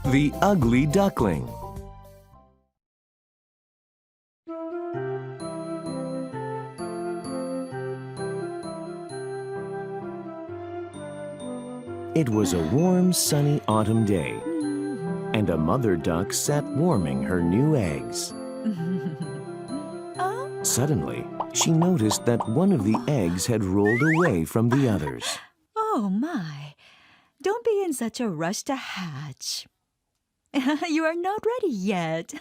The Ugly Duckling. It was a warm, sunny autumn day, and a mother duck sat warming her new eggs. Suddenly, she noticed that one of the eggs had rolled away from the others. Oh, my. Don't be in such a rush to hatch. You are not ready yet.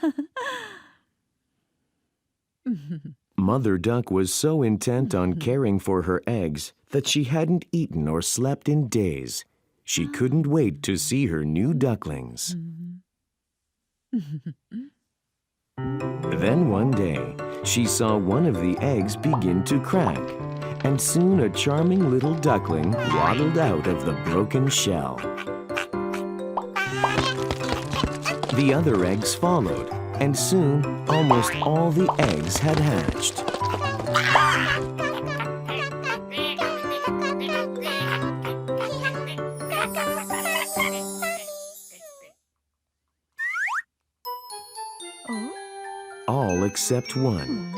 Mother Duck was so intent on caring for her eggs that she hadn't eaten or slept in days. She couldn't wait to see her new ducklings. Then one day, she saw one of the eggs begin to crack, and soon a charming little duckling waddled out of the broken shell. The other eggs followed, and soon almost all the eggs had hatched. All except one.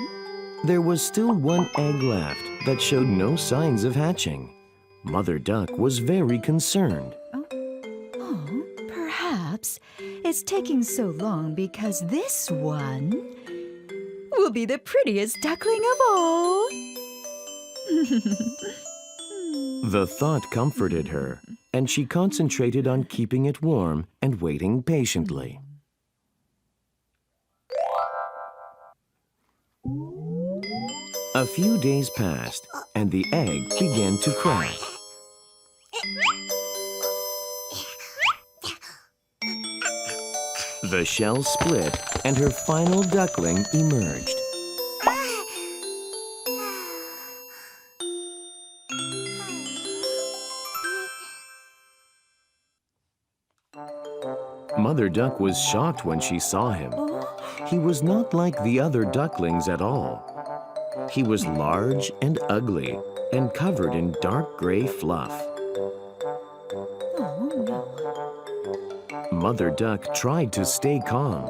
There was still one egg left that showed no signs of hatching. Mother Duck was very concerned. Oh, perhaps it's taking so long because this one will be the prettiest duckling of all. The thought comforted her, and she concentrated on keeping it warm and waiting patiently. A few days passed, and the egg began to crack. The shell split, and her final duckling emerged. Mother Duck was shocked when she saw him. He was not like the other ducklings at all. He was large and ugly and covered in dark gray fluff. Mother Duck tried to stay calm.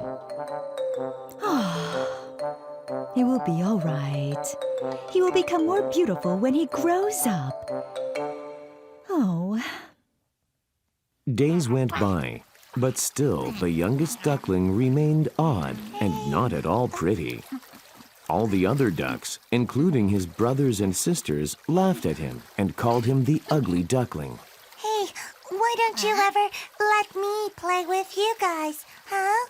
He will be all right. He will become more beautiful when he grows up. Oh. Days went by, but still the youngest duckling remained odd and not at all pretty. All the other ducks, including his brothers and sisters, laughed at him and called him the Ugly Duckling. Hey, why don't you ever let me play with you guys, huh?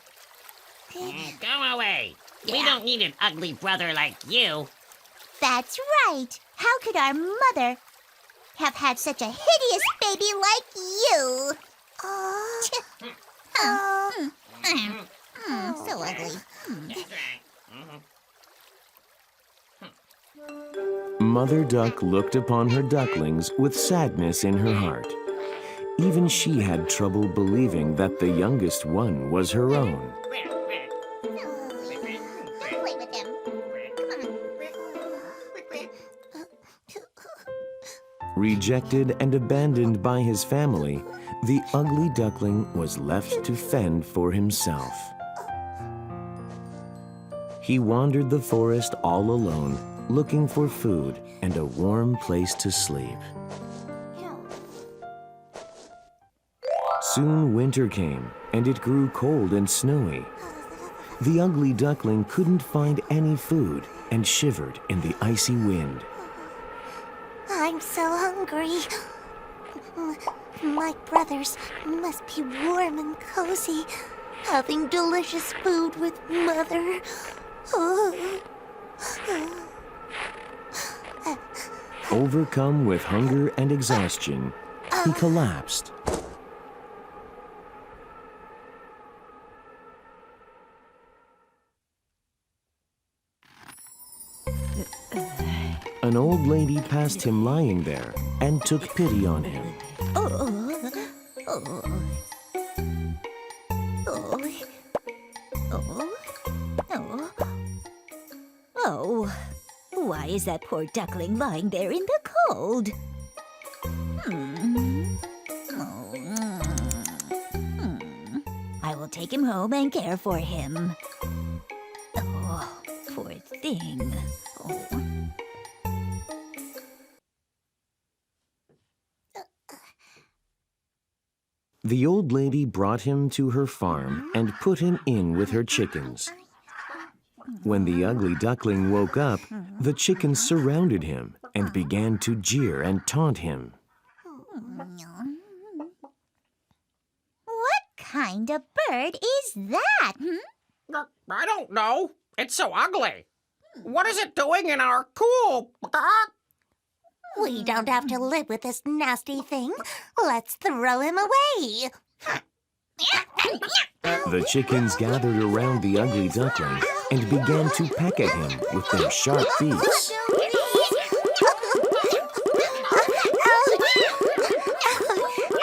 Go away. We don't need an ugly brother like you. That's right. How could our mother have had such a hideous baby like you? So ugly. That's right. Mother Duck looked upon her ducklings with sadness in her heart. Even she had trouble believing that the youngest one was her own. Play with him. Rejected and abandoned by his family, the ugly duckling was left to fend for himself. He wandered the forest all alone, looking for food and a warm place to sleep. Soon winter came, and it grew cold and snowy. The ugly duckling couldn't find any food and shivered in the icy wind. I'm so hungry. My brothers must be warm and cozy, having delicious food with Mother. Overcome with hunger and exhaustion, he collapsed. An old lady passed him lying there and took pity on him. Oh, why is that poor duckling lying there in the cold? take him home and care for him. Oh, poor thing. Oh. The old lady brought him to her farm and put him in with her chickens. When the ugly duckling woke up, the chickens surrounded him and began to jeer and taunt him. What kind of bird is that? I don't know. It's so ugly. What is it doing in our coop? We don't have to live with this nasty thing. Let's throw him away. The chickens gathered around the ugly duckling and began to peck at him with their sharp beaks.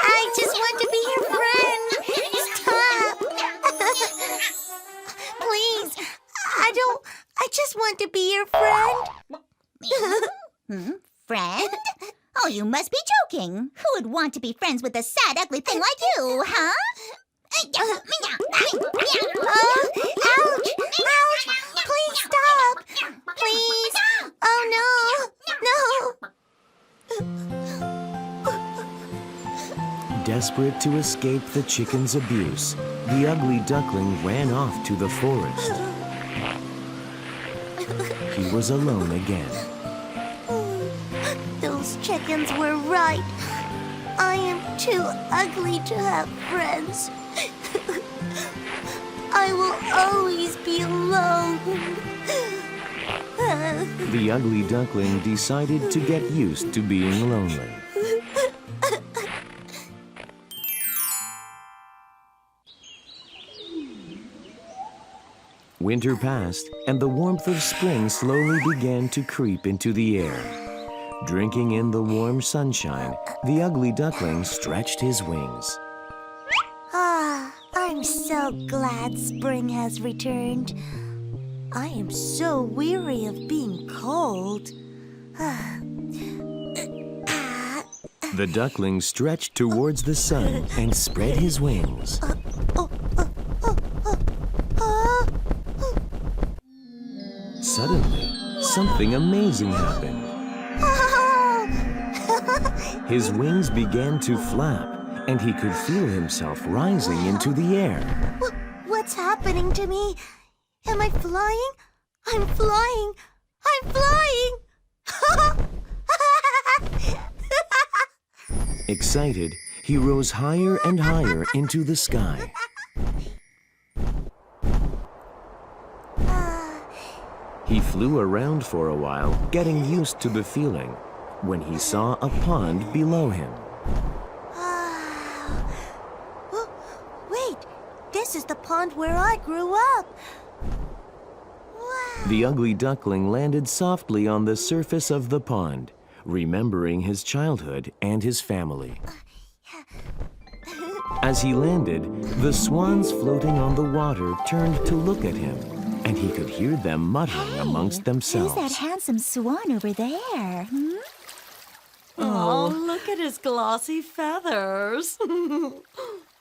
I just want to be your friend. Stop. Please. I just want to be your friend. Friend? Oh, you must be joking. Who would want to be friends with a sad, ugly thing like you, huh? Ouch! Ouch! Please stop! Please! Oh, no! No! Desperate to escape the chicken's abuse, the ugly duckling ran off to the forest. He was alone again. Those chickens were right. I am too ugly to have friends. I will always be alone. The ugly duckling decided to get used to being lonely. Winter passed, and the warmth of spring slowly began to creep into the air. Drinking in the warm sunshine, the ugly duckling stretched his wings. Ah, I'm so glad spring has returned. I am so weary of being cold. The duckling stretched towards the sun and spread his wings. Suddenly, something amazing happened. His wings began to flap, and he could feel himself rising into the air. What's happening to me? Am I flying? I'm flying! I'm flying! Excited, he rose higher and higher into the sky. He flew around for a while, getting used to the feeling, when he saw a pond below him. Wait, this is the pond where I grew up. Wow. The ugly duckling landed softly on the surface of the pond, remembering his childhood and his family. As he landed, the swans floating on the water turned to look at him, and he could hear them muttering amongst themselves. Who's that handsome swan over there? Oh, look at his glossy feathers.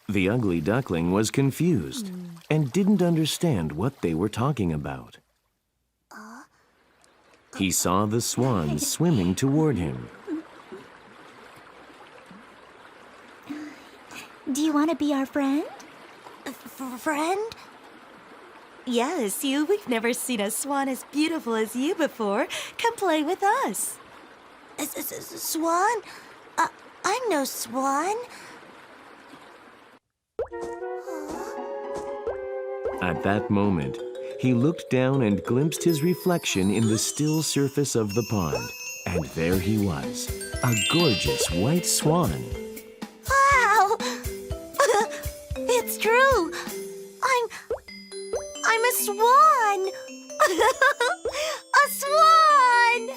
The ugly duckling was confused and didn't understand what they were talking about. He saw the swans swimming toward him. Do you want to be our friend? Friend? Yes, we've never seen a swan as beautiful as you before. Come play with us. Swan? I'm no swan. At that moment, he looked down and glimpsed his reflection in the still surface of the pond. And there he was, a gorgeous white swan. Wow! It's true! I'm a swan! A swan!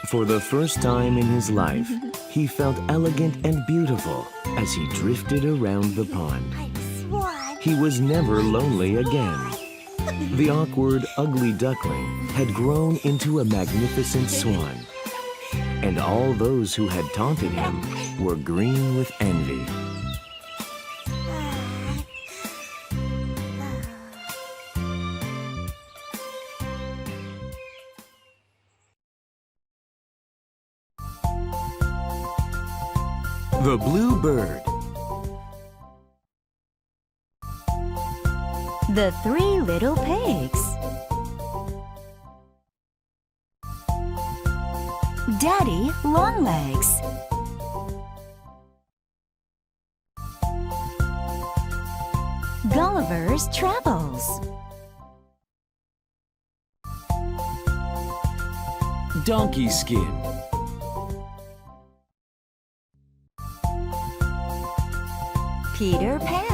For the first time in his life, he felt elegant and beautiful as he drifted around the pond. I'm a swan. He was never lonely again. The awkward, ugly duckling had grown into a magnificent swan, and all those who had taunted him were green with envy. The Blue Bird. The Three Little Pigs. Daddy Longlegs. Gulliver's Travels. Donkey Skin. Peter Pan.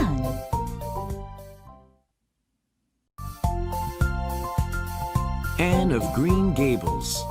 Anne of Green Gables.